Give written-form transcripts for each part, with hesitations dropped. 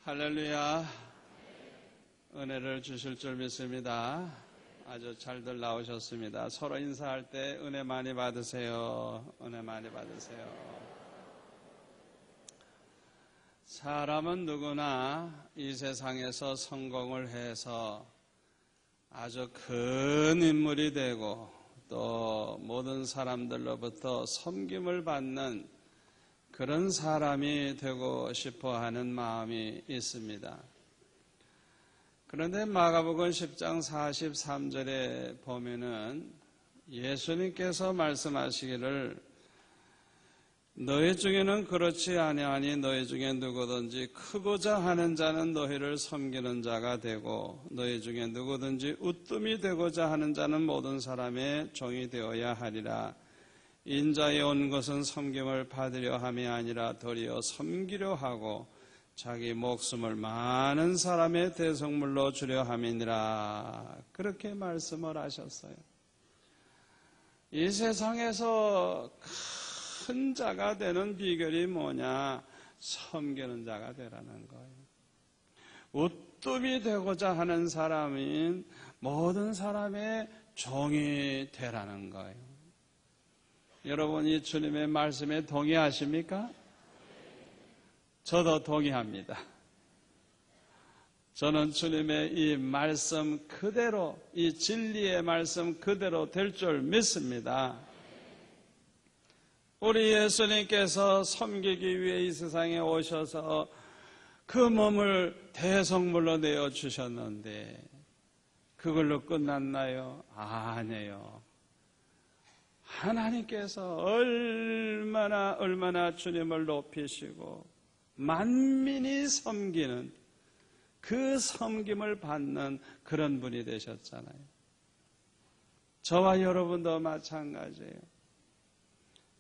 할렐루야. 은혜를 주실 줄 믿습니다. 아주 잘들 나오셨습니다. 서로 인사할 때 은혜 많이 받으세요. 은혜 많이 받으세요. 사람은 누구나 이 세상에서 성공을 해서 아주 큰 인물이 되고 또 모든 사람들로부터 섬김을 받는 그런 사람이 되고 싶어 하는 마음이 있습니다. 그런데 마가복음 10장 43절에 보면은 예수님께서 말씀하시기를 너희 중에는 그렇지 아니하니 너희 중에 누구든지 크고자 하는 자는 너희를 섬기는 자가 되고 너희 중에 누구든지 우뜸이 되고자 하는 자는 모든 사람의 종이 되어야 하리라. 인자에 온 것은 섬김을 받으려 함이 아니라 도리어 섬기려 하고 자기 목숨을 많은 사람의 대속물로 주려 함이니라. 그렇게 말씀을 하셨어요. 이 세상에서 큰 자가 되는 비결이 뭐냐? 섬기는 자가 되라는 거예요. 우뜸이 되고자 하는 사람인 모든 사람의 종이 되라는 거예요. 여러분이 주님의 말씀에 동의하십니까? 저도 동의합니다. 저는 주님의 이 말씀 그대로, 이 진리의 말씀 그대로 될 줄 믿습니다. 우리 예수님께서 섬기기 위해 이 세상에 오셔서 그 몸을 대속물로 내어주셨는데 그걸로 끝났나요? 아니에요. 하나님께서 얼마나 주님을 높이시고 만민이 섬기는 그 섬김을 받는 그런 분이 되셨잖아요. 저와 여러분도 마찬가지예요.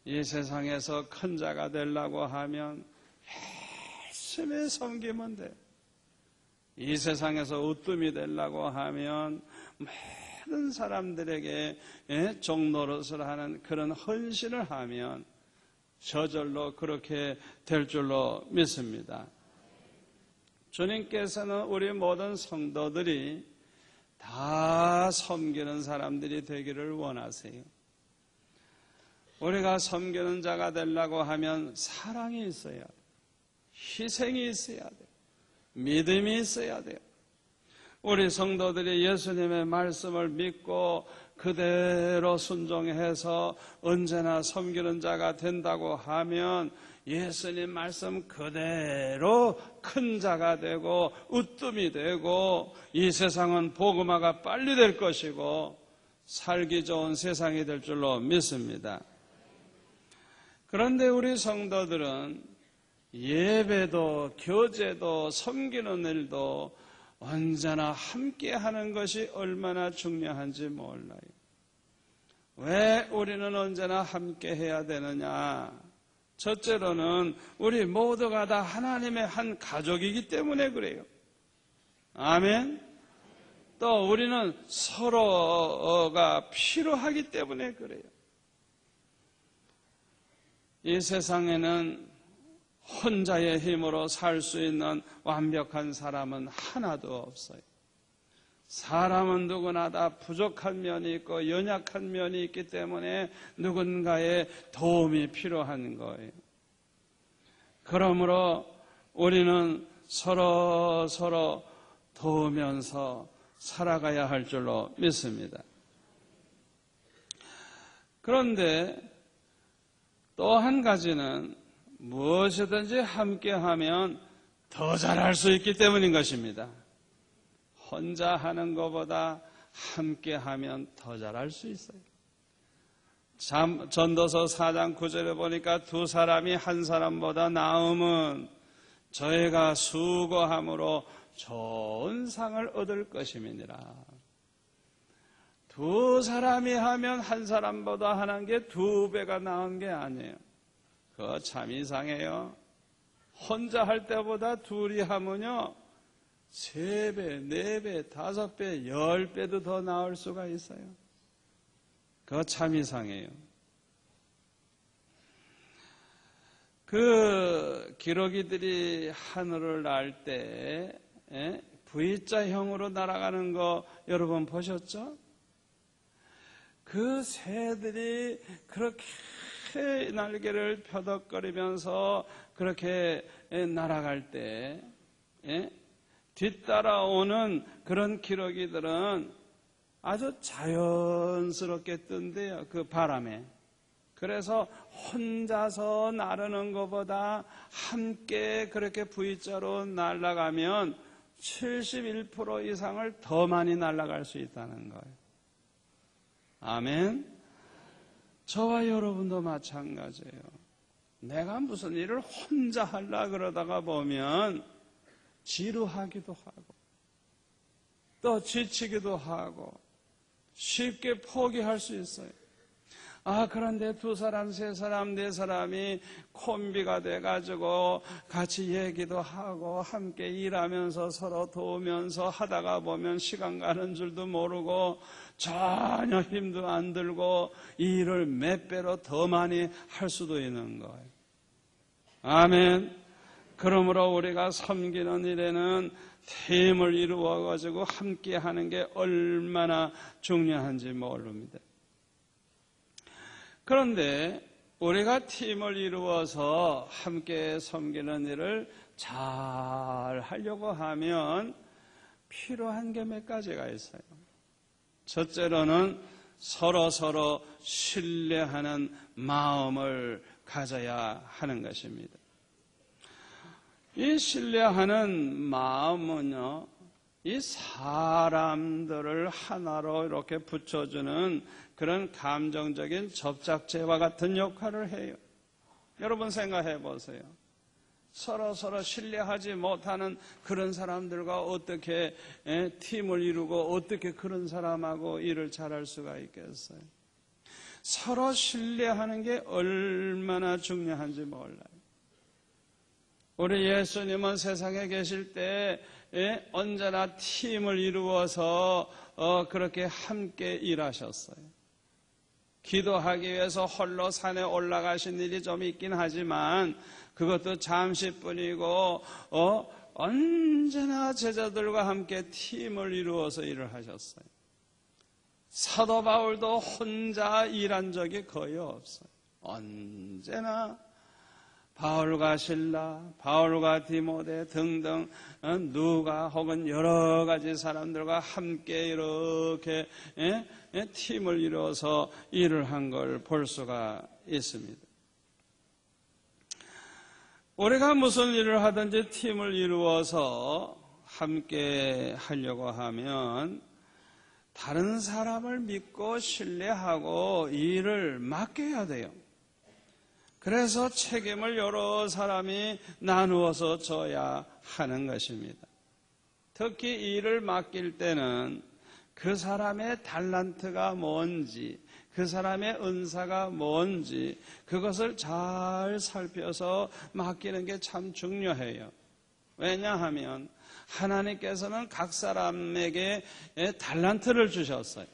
이 세상에서 큰 자가 되려고 하면 열심히 섬기면 돼요. 이 세상에서 우뜸이 되려고 하면 모든 사람들에게 종노릇을 하는 그런 헌신을 하면 저절로 그렇게 될 줄로 믿습니다. 주님께서는 우리 모든 성도들이 다 섬기는 사람들이 되기를 원하세요. 우리가 섬기는 자가 되려고 하면 사랑이 있어야 돼요. 희생이 있어야 돼요. 믿음이 있어야 돼요. 우리 성도들이 예수님의 말씀을 믿고 그대로 순종해서 언제나 섬기는 자가 된다고 하면 예수님 말씀 그대로 큰 자가 되고 우뜸이 되고 이 세상은 복음화가 빨리 될 것이고 살기 좋은 세상이 될 줄로 믿습니다. 그런데 우리 성도들은 예배도 교제도 섬기는 일도 언제나 함께 하는 것이 얼마나 중요한지 몰라요. 왜 우리는 언제나 함께 해야 되느냐? 첫째로는 우리 모두가 다 하나님의 한 가족이기 때문에 그래요. 아멘. 또 우리는 서로가 필요하기 때문에 그래요. 이 세상에는 혼자의 힘으로 살 수 있는 완벽한 사람은 하나도 없어요. 사람은 누구나 다 부족한 면이 있고 연약한 면이 있기 때문에 누군가의 도움이 필요한 거예요. 그러므로 우리는 서로 도우면서 살아가야 할 줄로 믿습니다. 그런데 또 한 가지는 무엇이든지 함께하면 더 잘할 수 있기 때문인 것입니다. 혼자 하는 것보다 함께하면 더 잘할 수 있어요. 전도서 4장 9절에 보니까 두 사람이 한 사람보다 나음은 저희가 수고함으로 좋은 상을 얻을 것임이니라. 두 사람이 하면 한 사람보다 하는 게 두 배가 나은 게 아니에요. 그거 참 이상해요. 혼자 할 때보다 둘이 하면요 3배, 4배, 5배, 10배도 더 나을 수가 있어요. 그거 참 이상해요. 그 기러기들이 하늘을 날 때 V자형으로 날아가는 거 여러분 보셨죠? 그 새들이 그렇게 날개를 펴덕거리면서 그렇게 날아갈 때 뒤따라오는 그런 기러기들은 아주 자연스럽게 뜬대요. 그 바람에. 그래서 혼자서 나르는 것보다 함께 그렇게 V자로 날아가면 71% 이상을 더 많이 날아갈 수 있다는 거예요. 아멘. 저와 여러분도 마찬가지예요. 내가 무슨 일을 혼자 하려 그러다가 보면 지루하기도 하고 또 지치기도 하고 쉽게 포기할 수 있어요. 그런데 2사람, 3사람, 4사람이 콤비가 돼가지고 같이 얘기도 하고 함께 일하면서 서로 도우면서 하다가 보면 시간 가는 줄도 모르고 전혀 힘도 안 들고 이 일을 몇 배로 더 많이 할 수도 있는 거예요. 아멘. 그러므로 우리가 섬기는 일에는 팀을 이루어가지고 함께 하는 게 얼마나 중요한지 모릅니다. 그런데 우리가 팀을 이루어서 함께 섬기는 일을 잘 하려고 하면 필요한 게 몇 가지가 있어요. 첫째로는 서로 신뢰하는 마음을 가져야 하는 것입니다. 이 신뢰하는 마음은요, 이 사람들을 하나로 이렇게 붙여주는 그런 감정적인 접착제와 같은 역할을 해요. 여러분 생각해 보세요. 서로 신뢰하지 못하는 그런 사람들과 어떻게 팀을 이루고 어떻게 그런 사람하고 일을 잘할 수가 있겠어요. 서로 신뢰하는 게 얼마나 중요한지 몰라요. 우리 예수님은 세상에 계실 때 언제나 팀을 이루어서 그렇게 함께 일하셨어요. 기도하기 위해서 홀로 산에 올라가신 일이 좀 있긴 하지만 그것도 잠시뿐이고 언제나 제자들과 함께 팀을 이루어서 일을 하셨어요. 사도 바울도 혼자 일한 적이 거의 없어요. 언제나 바울과 실라, 바울과 디모데 등등 누가 혹은 여러 가지 사람들과 함께 이렇게 팀을 이루어서 일을 한 걸 볼 수가 있습니다. 우리가 무슨 일을 하든지 팀을 이루어서 함께 하려고 하면 다른 사람을 믿고 신뢰하고 일을 맡겨야 돼요. 그래서 책임을 여러 사람이 나누어서 져야 하는 것입니다. 특히 일을 맡길 때는 그 사람의 달란트가 뭔지, 그 사람의 은사가 뭔지 그것을 잘 살펴서 맡기는 게 참 중요해요. 왜냐하면 하나님께서는 각 사람에게 달란트를 주셨어요.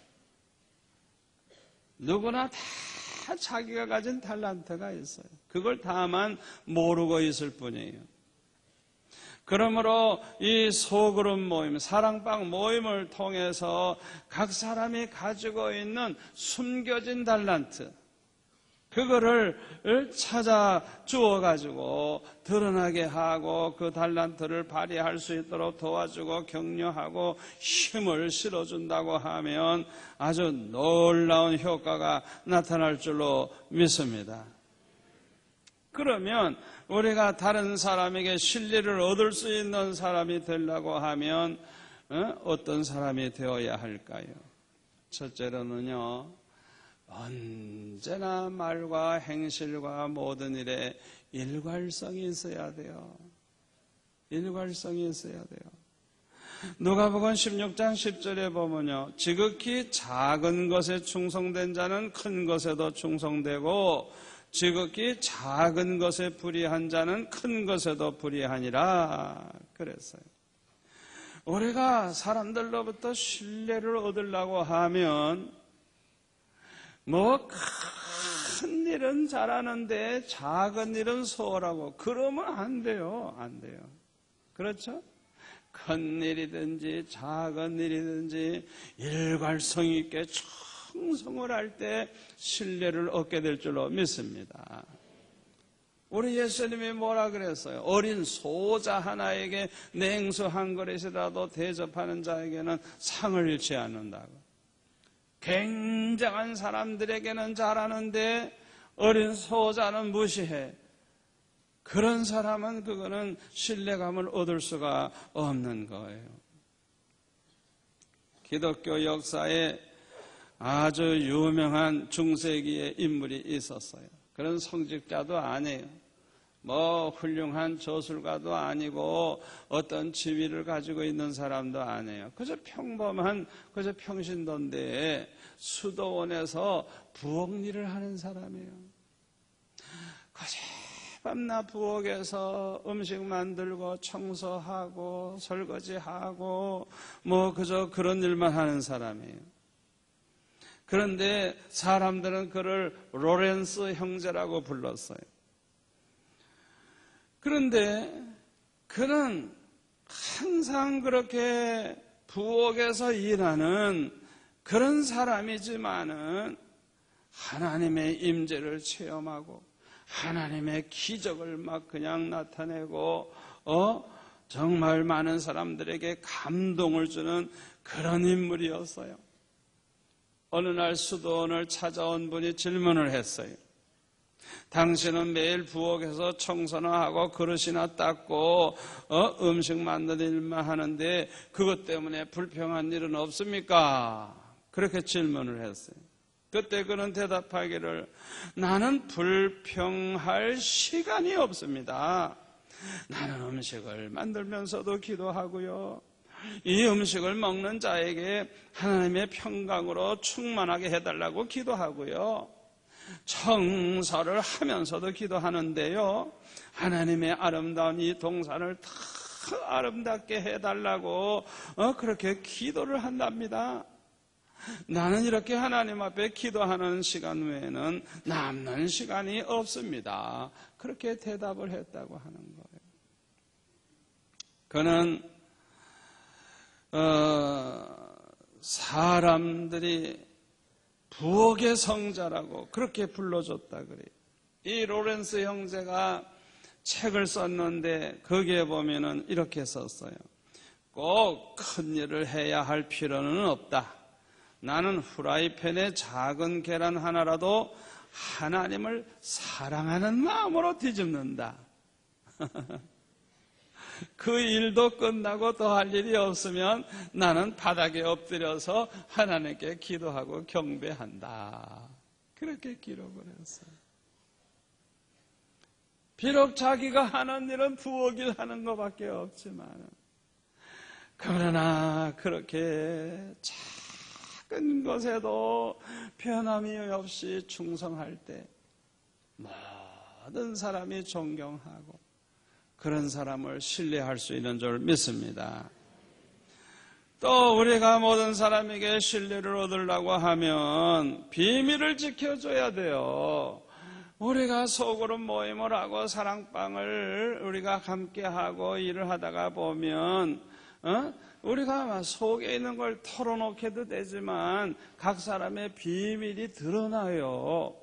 누구나 다 자기가 가진 달란트가 있어요. 그걸 다만 모르고 있을 뿐이에요. 그러므로 이 소그룹 모임, 사랑방 모임을 통해서 각 사람이 가지고 있는 숨겨진 달란트, 그거를 찾아 주어가지고 드러나게 하고 그 달란트를 발휘할 수 있도록 도와주고 격려하고 힘을 실어준다고 하면 아주 놀라운 효과가 나타날 줄로 믿습니다. 그러면 우리가 다른 사람에게 신뢰를 얻을 수 있는 사람이 되려고 하면 어떤 사람이 되어야 할까요? 첫째로는요, 언제나 말과 행실과 모든 일에 일괄성이 있어야 돼요. 일괄성이 있어야 돼요. 누가복음 16장 10절에 보면요, 지극히 작은 것에 충성된 자는 큰 것에도 충성되고 지극히 작은 것에 불의한 자는 큰 것에도 불의하니라 그랬어요. 우리가 사람들로부터 신뢰를 얻으려고 하면 큰 일은 잘하는데 작은 일은 소홀하고 그러면 안 돼요. 안 돼요. 그렇죠? 큰 일이든지 작은 일이든지 일괄성 있게 충성을 할 때 신뢰를 얻게 될 줄로 믿습니다. 우리 예수님이 뭐라 그랬어요? 어린 소자 하나에게 냉수 한 그릇이라도 대접하는 자에게는 상을 잃지 않는다고. 굉장한 사람들에게는 잘하는데 어린 소자는 무시해. 그런 사람은 그거는 신뢰감을 얻을 수가 없는 거예요. 기독교 역사에 아주 유명한 중세기의 인물이 있었어요. 그런 성직자도 아니에요. 뭐 훌륭한 저술가도 아니고 어떤 지위를 가지고 있는 사람도 아니에요. 그저 평범한 그저 평신도인데 수도원에서 부엌 일을 하는 사람이에요. 그저 밤낮 부엌에서 음식 만들고 청소하고 설거지하고 뭐 그저 그런 일만 하는 사람이에요. 그런데 사람들은 그를 로렌스 형제라고 불렀어요. 그런데 그는 항상 그렇게 부엌에서 일하는 그런 사람이지만은 하나님의 임재를 체험하고 하나님의 기적을 막 그냥 나타내고 정말 많은 사람들에게 감동을 주는 그런 인물이었어요. 어느 날 수도원을 찾아온 분이 질문을 했어요. 당신은 매일 부엌에서 청소나 하고 그릇이나 닦고 음식 만드는 일만 하는데 그것 때문에 불평한 일은 없습니까? 그렇게 질문을 했어요. 그때 그는 대답하기를 나는 불평할 시간이 없습니다. 나는 음식을 만들면서도 기도하고요. 이 음식을 먹는 자에게 하나님의 평강으로 충만하게 해달라고 기도하고요. 청소를 하면서도 기도하는데요. 하나님의 아름다운 이 동산을 더 아름답게 해달라고 그렇게 기도를 한답니다. 나는 이렇게 하나님 앞에 기도하는 시간 외에는 남는 시간이 없습니다. 그렇게 대답을 했다고 하는 거예요. 그는 사람들이 부엌의 성자라고 그렇게 불러줬다 그래요. 이 로렌스 형제가 책을 썼는데 거기에 보면은 이렇게 썼어요. 꼭 큰 일을 해야 할 필요는 없다. 나는 후라이팬에 작은 계란 하나라도 하나님을 사랑하는 마음으로 뒤집는다. 그 일도 끝나고 더 할 일이 없으면 나는 바닥에 엎드려서 하나님께 기도하고 경배한다. 그렇게 기록을 했어요. 비록 자기가 하는 일은 부엌일 하는 것밖에 없지만 그러나 그렇게 작은 것에도 변함이 없이 충성할 때 모든 사람이 존경하고 그런 사람을 신뢰할 수 있는 줄 믿습니다. 또 우리가 모든 사람에게 신뢰를 얻으려고 하면 비밀을 지켜줘야 돼요. 우리가 소그룹 모임을 하고 사랑방을 우리가 함께하고 일을 하다가 보면 우리가 속에 있는 걸 털어놓게도 되지만 각 사람의 비밀이 드러나요.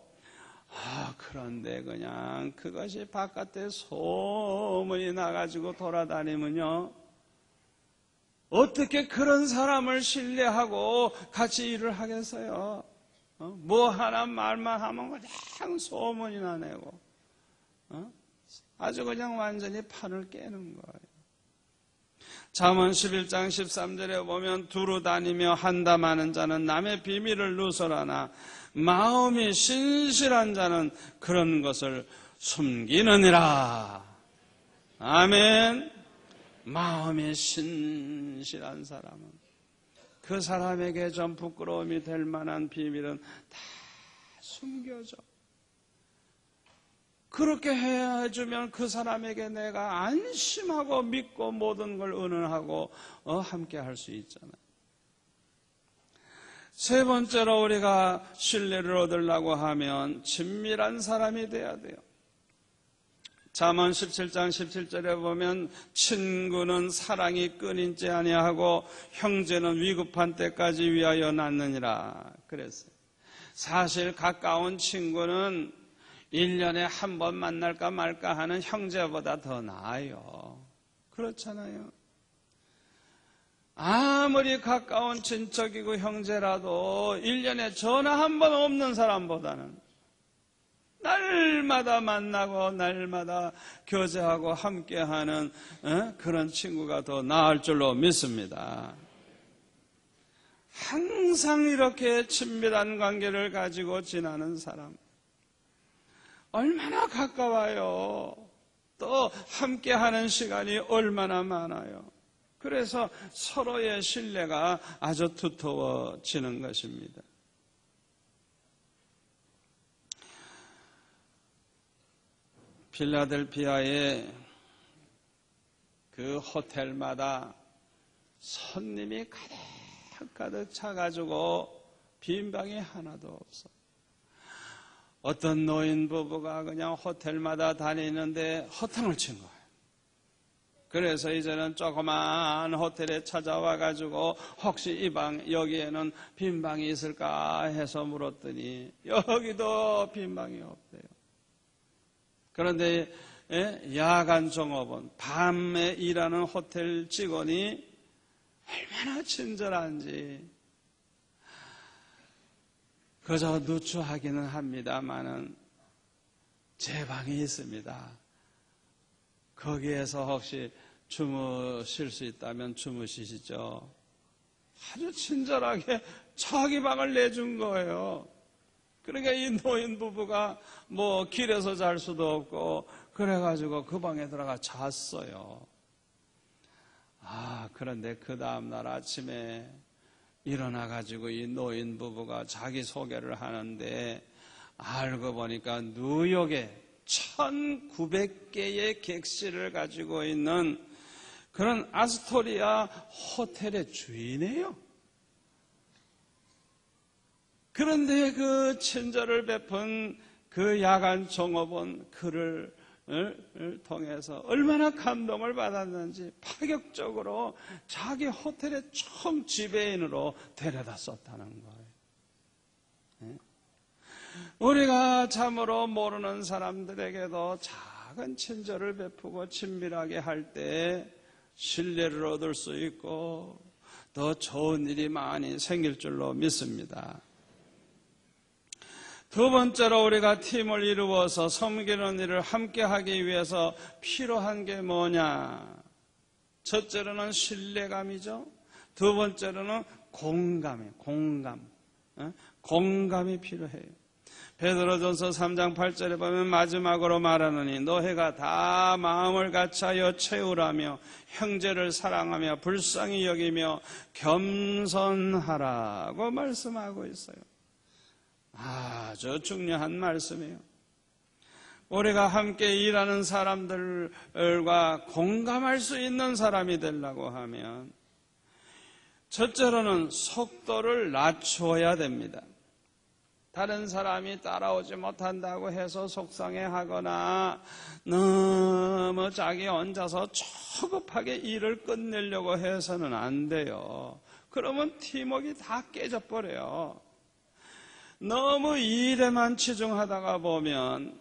그런데 그냥 그것이 바깥에 소문이 나가지고 돌아다니면요. 어떻게 그런 사람을 신뢰하고 같이 일을 하겠어요? 뭐 하나 말만 하면 그냥 소문이 나내고 아주 그냥 완전히 판을 깨는 거예요. 잠언 11장 13절에 보면 두루 다니며 한담하는 자는 남의 비밀을 누설하나 마음이 신실한 자는 그런 것을 숨기느니라. 아멘. 마음이 신실한 사람은 그 사람에게 좀 부끄러움이 될 만한 비밀은 다 숨겨져. 그렇게 해주면 그 사람에게 내가 안심하고 믿고 모든 걸 의논하고 함께 할 수 있잖아요. 세 번째로 우리가 신뢰를 얻으려고 하면 친밀한 사람이 돼야 돼요. 잠언 17장 17절에 보면 친구는 사랑이 끊이지 아니하고 형제는 위급한 때까지 위하여 낳느니라 그랬어요. 사실 가까운 친구는 1년에 한 번 만날까 말까 하는 형제보다 더 나아요. 그렇잖아요. 아무리 가까운 친척이고 형제라도 1년에 전화 한 번 없는 사람보다는 날마다 만나고 날마다 교제하고 함께하는 그런 친구가 더 나을 줄로 믿습니다. 항상 이렇게 친밀한 관계를 가지고 지나는 사람 얼마나 가까워요. 또 함께하는 시간이 얼마나 많아요. 그래서 서로의 신뢰가 아주 두터워지는 것입니다. 필라델피아의 그 호텔마다 손님이 가득 차가지고 빈 방이 하나도 없어. 어떤 노인 부부가 그냥 호텔마다 다니는데 허탕을 친 거예요. 그래서 이제는 조그만 호텔에 찾아와가지고 혹시 이 방 여기에는 빈 방이 있을까 해서 물었더니 여기도 빈 방이 없대요. 그런데 야간 종업원, 밤에 일하는 호텔 직원이 얼마나 친절한지 그저 누추하기는 합니다만은 제 방이 있습니다. 거기에서 혹시 주무실 수 있다면 주무시시죠. 아주 친절하게 자기 방을 내준 거예요. 그러니까 이 노인 부부가 뭐 길에서 잘 수도 없고 그래가지고 그 방에 들어가 잤어요. 그런데 그 다음날 아침에 일어나가지고 이 노인 부부가 자기 소개를 하는데 알고 보니까 뉴욕에 1900개의 객실을 가지고 있는 그런 아스토리아 호텔의 주인이에요. 그런데 그 친절을 베푼 그 야간 종업원 그를 통해서 얼마나 감동을 받았는지 파격적으로 자기 호텔의 총 지배인으로 데려다 썼다는 거예요. 우리가 참으로 모르는 사람들에게도 작은 친절을 베푸고 친밀하게 할 때 신뢰를 얻을 수 있고 더 좋은 일이 많이 생길 줄로 믿습니다. 두 번째로 우리가 팀을 이루어서 섬기는 일을 함께 하기 위해서 필요한 게 뭐냐? 첫째로는 신뢰감이죠. 두 번째로는 공감이 필요해요. 베드로전서 3장 8절에 보면 마지막으로 말하느니 너희가 다 마음을 같이하여 채우라며 형제를 사랑하며 불쌍히 여기며 겸손하라고 말씀하고 있어요. 아주 중요한 말씀이에요. 우리가 함께 일하는 사람들과 공감할 수 있는 사람이 되려고 하면 첫째로는 속도를 낮추어야 됩니다. 다른 사람이 따라오지 못한다고 해서 속상해하거나 너무 자기 혼자서 조급하게 일을 끝내려고 해서는 안 돼요. 그러면 팀워크가 다 깨져버려요. 너무 일에만 치중하다가 보면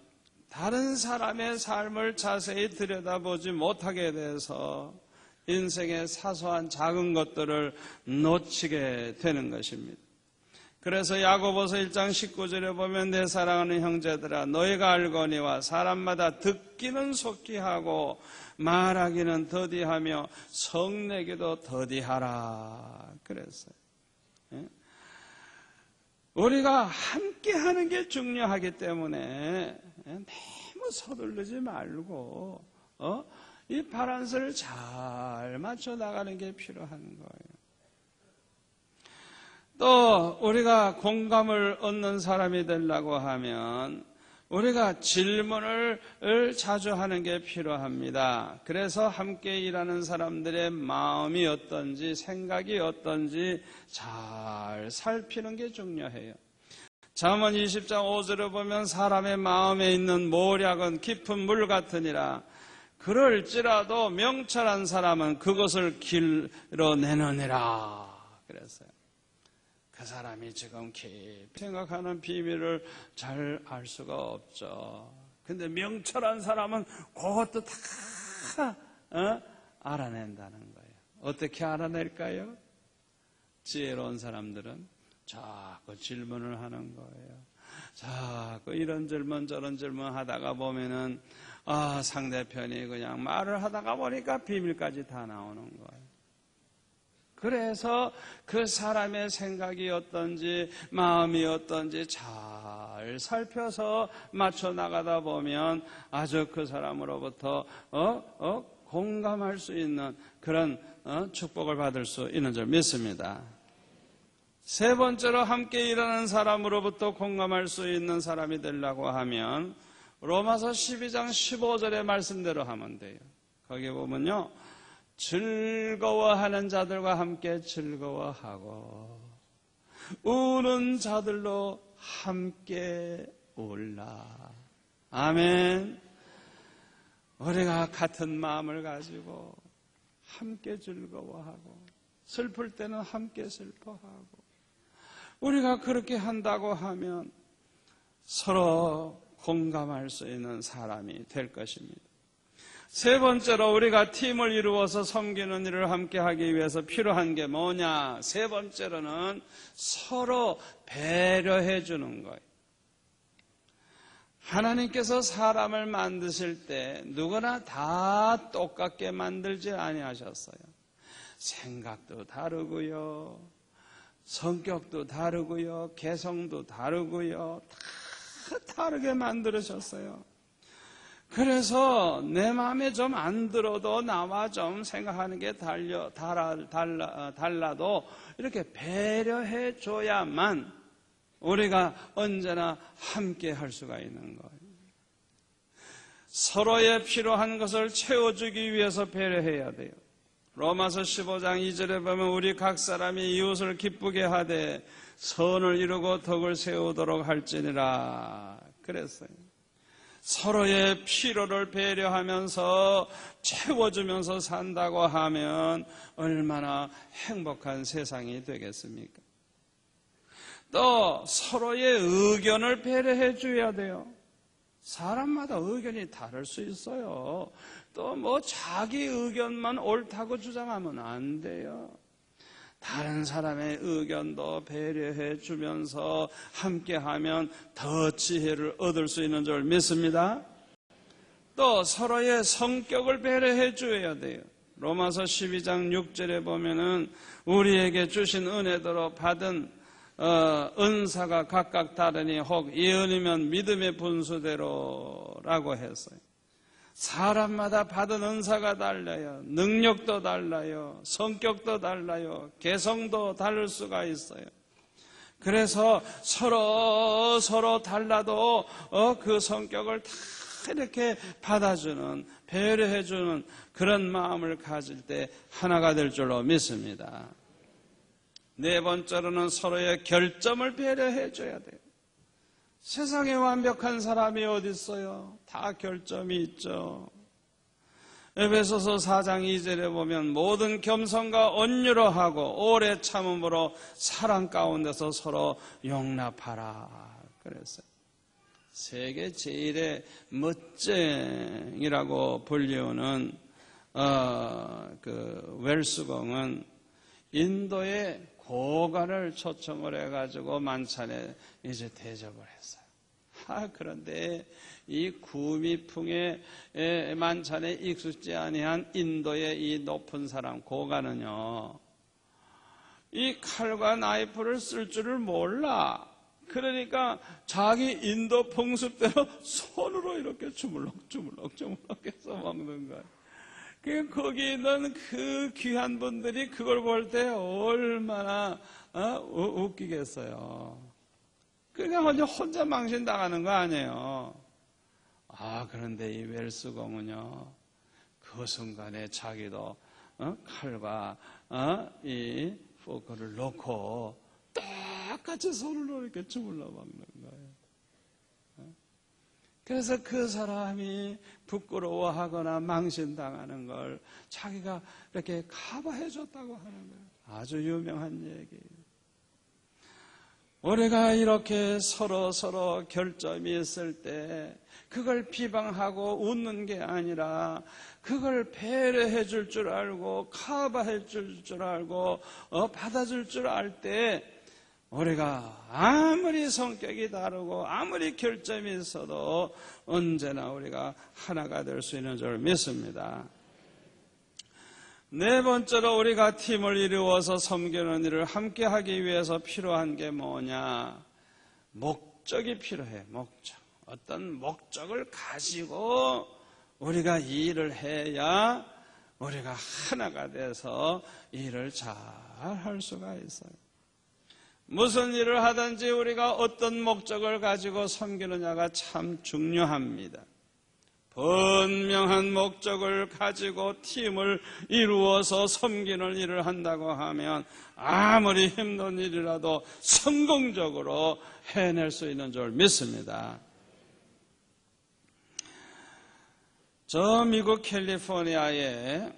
다른 사람의 삶을 자세히 들여다보지 못하게 돼서 인생의 사소한 작은 것들을 놓치게 되는 것입니다. 그래서 야고보서 1장 19절에 보면 내 사랑하는 형제들아 너희가 알거니와 사람마다 듣기는 속히 하고 말하기는 더디하며 성내기도 더디하라 그랬어요. 우리가 함께 하는 게 중요하기 때문에 너무 서두르지 말고 이 바란스를 잘 맞춰 나가는 게 필요한 거예요. 또 우리가 공감을 얻는 사람이 되려고 하면 우리가 질문을 자주 하는 게 필요합니다. 그래서 함께 일하는 사람들의 마음이 어떤지, 생각이 어떤지 잘 살피는 게 중요해요. 잠언 20장 5절에 보면 사람의 마음에 있는 모략은 깊은 물 같으니라. 그럴지라도 명철한 사람은 그것을 길러내느니라 그랬어요. 그 사람이 지금 깊이 생각하는 비밀을 잘 알 수가 없죠. 근데 명철한 사람은 그것도 다 알아낸다는 거예요. 어떻게 알아낼까요? 지혜로운 사람들은 자꾸 질문을 하는 거예요. 자꾸 이런 질문 저런 질문 하다가 보면은 상대편이 그냥 말을 하다가 보니까 비밀까지 다 나오는 거예요. 그래서 그 사람의 생각이 어떤지 마음이 어떤지 잘 살펴서 맞춰 나가다 보면 아주 그 사람으로부터 공감할 수 있는 그런 축복을 받을 수 있는 줄 믿습니다. 세 번째로 함께 일하는 사람으로부터 공감할 수 있는 사람이 되려고 하면 로마서 12장 15절의 말씀대로 하면 돼요. 거기 보면요, 즐거워하는 자들과 함께 즐거워하고 우는 자들로 함께 울라. 아멘. 우리가 같은 마음을 가지고 함께 즐거워하고 슬플 때는 함께 슬퍼하고 우리가 그렇게 한다고 하면 서로 공감할 수 있는 사람이 될 것입니다. 세 번째로 우리가 팀을 이루어서 섬기는 일을 함께 하기 위해서 필요한 게 뭐냐? 세 번째로는 서로 배려해 주는 거예요. 하나님께서 사람을 만드실 때 누구나 다 똑같게 만들지 아니하셨어요. 생각도 다르고요, 성격도 다르고요, 개성도 다르고요, 다 다르게 만들으셨어요. 그래서 내 마음에 좀 안 들어도 나와 좀 생각하는 게 달라도 이렇게 배려해 줘야만 우리가 언제나 함께 할 수가 있는 거예요. 서로의 필요한 것을 채워주기 위해서 배려해야 돼요. 로마서 15장 2절에 보면 우리 각 사람이 이웃을 기쁘게 하되 선을 이루고 덕을 세우도록 할지니라 그랬어요. 서로의 필요를 배려하면서 채워주면서 산다고 하면 얼마나 행복한 세상이 되겠습니까? 또 서로의 의견을 배려해 줘야 돼요. 사람마다 의견이 다를 수 있어요. 또 자기 의견만 옳다고 주장하면 안 돼요. 다른 사람의 의견도 배려해 주면서 함께하면 더 지혜를 얻을 수 있는 줄 믿습니다. 또 서로의 성격을 배려해 줘야 돼요. 로마서 12장 6절에 보면은 우리에게 주신 은혜대로 받은 은사가 각각 다르니 혹 예언이면 믿음의 분수대로라고 했어요. 사람마다 받은 은사가 달라요. 능력도 달라요. 성격도 달라요. 개성도 다를 수가 있어요. 그래서 서로 달라도 그 성격을 다 이렇게 받아주는, 배려해주는 그런 마음을 가질 때 하나가 될 줄로 믿습니다. 네 번째로는 서로의 결점을 배려해줘야 돼요. 세상에 완벽한 사람이 어디 있어요? 다 결점이 있죠. 에베소서 4장 2절에 보면 모든 겸손과 온유로 하고 오래 참음으로 사랑 가운데서 서로 용납하라 그랬어요. 세계 제일의 멋쟁이라고 불리우는 그 웰스공은 인도의 고관을 초청을 해가지고 만찬에 이제 대접을 했어요. 그런데 이 구미풍의 만찬에 익숙지 아니한 인도의 이 높은 사람 고관은요, 이 칼과 나이프를 쓸 줄을 몰라. 그러니까 자기 인도 풍습대로 손으로 이렇게 주물럭 해서 먹는 거예요. 거기 있는 그 귀한 분들이 그걸 볼 때 얼마나 웃기겠어요. 그냥 혼자 망신당하는 거 아니에요. 그런데 이 웰스공은요, 그 순간에 자기도 칼과 이 포크를 놓고 똑같이 손으로 이렇게 주물러 먹는 거예요. 그래서 그 사람이 부끄러워하거나 망신당하는 걸 자기가 이렇게 커버해 줬다고 하는 거예요. 아주 유명한 얘기예요. 우리가 이렇게 서로 결점이 있을 때 그걸 비방하고 웃는 게 아니라 그걸 배려해 줄 줄 알고 커버해 줄 줄 알고 받아줄 줄 알 때 우리가 아무리 성격이 다르고 아무리 결점이 있어도 언제나 우리가 하나가 될 수 있는 줄 믿습니다. 네 번째로 우리가 팀을 이루어서 섬기는 일을 함께 하기 위해서 필요한 게 뭐냐? 목적이 필요해. 목적. 어떤 목적을 가지고 우리가 이 일을 해야 우리가 하나가 돼서 일을 잘 할 수가 있어요. 무슨 일을 하든지 우리가 어떤 목적을 가지고 섬기느냐가 참 중요합니다. 분명한 목적을 가지고 팀을 이루어서 섬기는 일을 한다고 하면 아무리 힘든 일이라도 성공적으로 해낼 수 있는 줄 믿습니다. 저 미국 캘리포니아에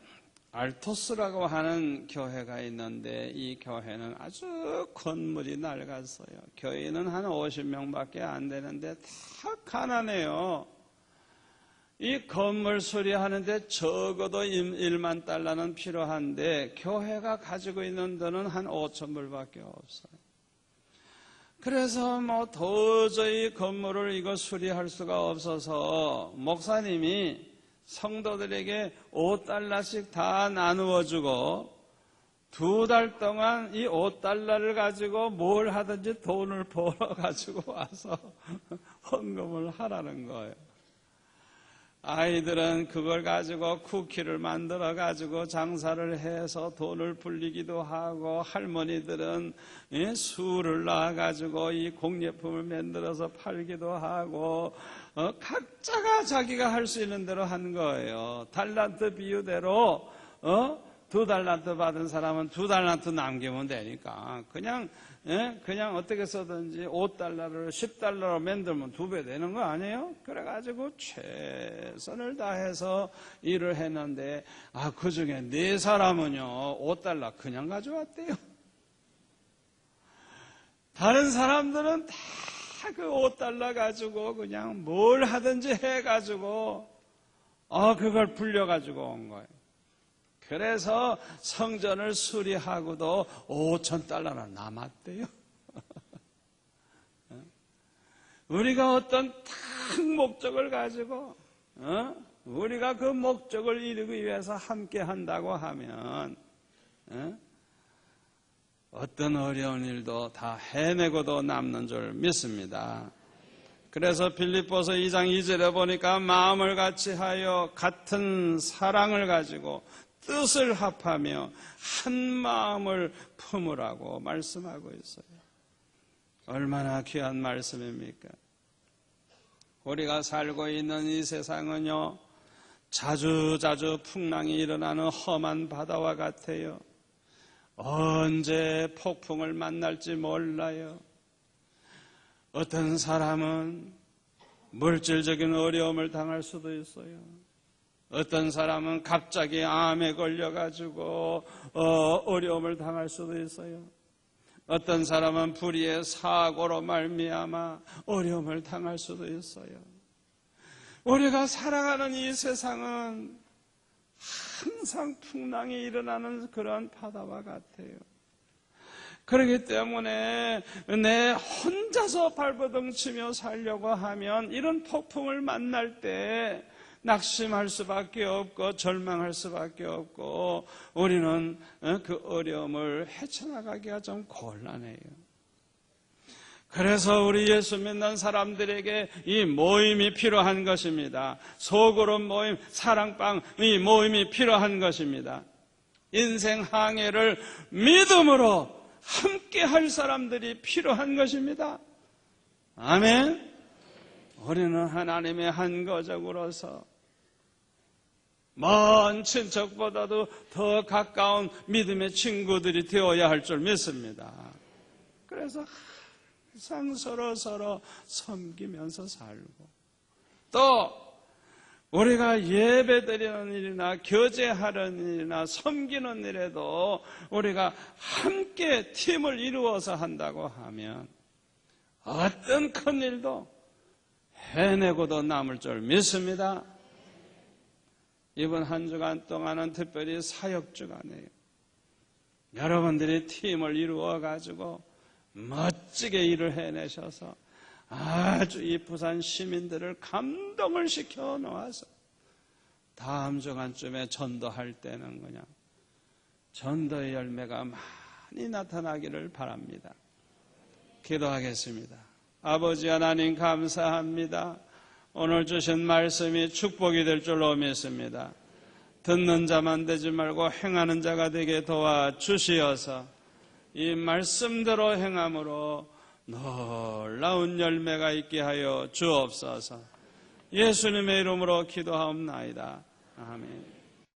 알토스라고 하는 교회가 있는데 이 교회는 아주 건물이 낡았어요. 교인은 한 50명밖에 안 되는데 다 가난해요. 이 건물 수리하는데 적어도 1만 달러는 필요한데 교회가 가지고 있는 돈은 한 5,000불밖에 없어요. 그래서 도저히 건물을 이거 수리할 수가 없어서 목사님이 성도들에게 5달러씩 다 나누어주고 2달 동안 이 5달러를 가지고 뭘 하든지 돈을 벌어가지고 와서 헌금을 하라는 거예요. 아이들은 그걸 가지고 쿠키를 만들어 가지고 장사를 해서 돈을 불리기도 하고 할머니들은 술을 놔 가지고 이 공예품을 만들어서 팔기도 하고 각자가 자기가 할 수 있는 대로 한 거예요. 달란트 비유대로 2달란트 받은 사람은 2달란트 남기면 되니까 그냥 어떻게 써든지 5달러를 10달러로 만들면 2배 되는 거 아니에요? 그래가지고 최선을 다해서 일을 했는데 그 중에 4사람은요 5달러 그냥 가져왔대요. 다른 사람들은 다 그 5달러 가지고 그냥 뭘 하든지 해가지고 그걸 불려가지고 온 거예요. 그래서 성전을 수리하고도 5,000달러나 남았대요. 우리가 어떤 딱 목적을 가지고 우리가 그 목적을 이루기 위해서 함께 한다고 하면 어떤 어려운 일도 다 해내고도 남는 줄 믿습니다. 그래서 빌립보서 2장 2절에 보니까 마음을 같이하여 같은 사랑을 가지고 뜻을 합하며 한 마음을 품으라고 말씀하고 있어요. 얼마나 귀한 말씀입니까? 우리가 살고 있는 이 세상은요 자주자주 풍랑이 일어나는 험한 바다와 같아요. 언제 폭풍을 만날지 몰라요. 어떤 사람은 물질적인 어려움을 당할 수도 있어요. 어떤 사람은 갑자기 암에 걸려가지고 어려움을 당할 수도 있어요. 어떤 사람은 불의의 사고로 말미암아 어려움을 당할 수도 있어요. 우리가 살아가는 이 세상은 항상 풍랑이 일어나는 그런 바다와 같아요. 그렇기 때문에 내 혼자서 발버둥 치며 살려고 하면 이런 폭풍을 만날 때 낙심할 수밖에 없고 절망할 수밖에 없고 우리는 그 어려움을 헤쳐나가기가 좀 곤란해요. 그래서 우리 예수 믿는 사람들에게 이 모임이 필요한 것입니다. 소그룹 모임, 사랑방 이 모임이 필요한 것입니다. 인생 항해를 믿음으로 함께 할 사람들이 필요한 것입니다. 아멘. 우리는 하나님의 한 가족으로서 먼 친척보다도 더 가까운 믿음의 친구들이 되어야 할 줄 믿습니다. 그래서 항상 서로 섬기면서 살고, 또 우리가 예배드리는 일이나 교제하는 일이나 섬기는 일에도 우리가 함께 팀을 이루어서 한다고 하면 어떤 큰 일도 해내고도 남을 줄 믿습니다. 이번 한 주간 동안은 특별히 사역 주간이에요. 여러분들이 팀을 이루어 가지고 멋지게 일을 해내셔서 아주 이 부산 시민들을 감동을 시켜 놓아서 다음 주간쯤에 전도할 때는 그냥 전도의 열매가 많이 나타나기를 바랍니다. 기도하겠습니다. 아버지 하나님 감사합니다. 오늘 주신 말씀이 축복이 될 줄로 믿습니다. 듣는 자만 되지 말고 행하는 자가 되게 도와주시어서 이 말씀대로 행함으로 놀라운 열매가 있게 하여 주옵소서. 예수님의 이름으로 기도하옵나이다. 아멘.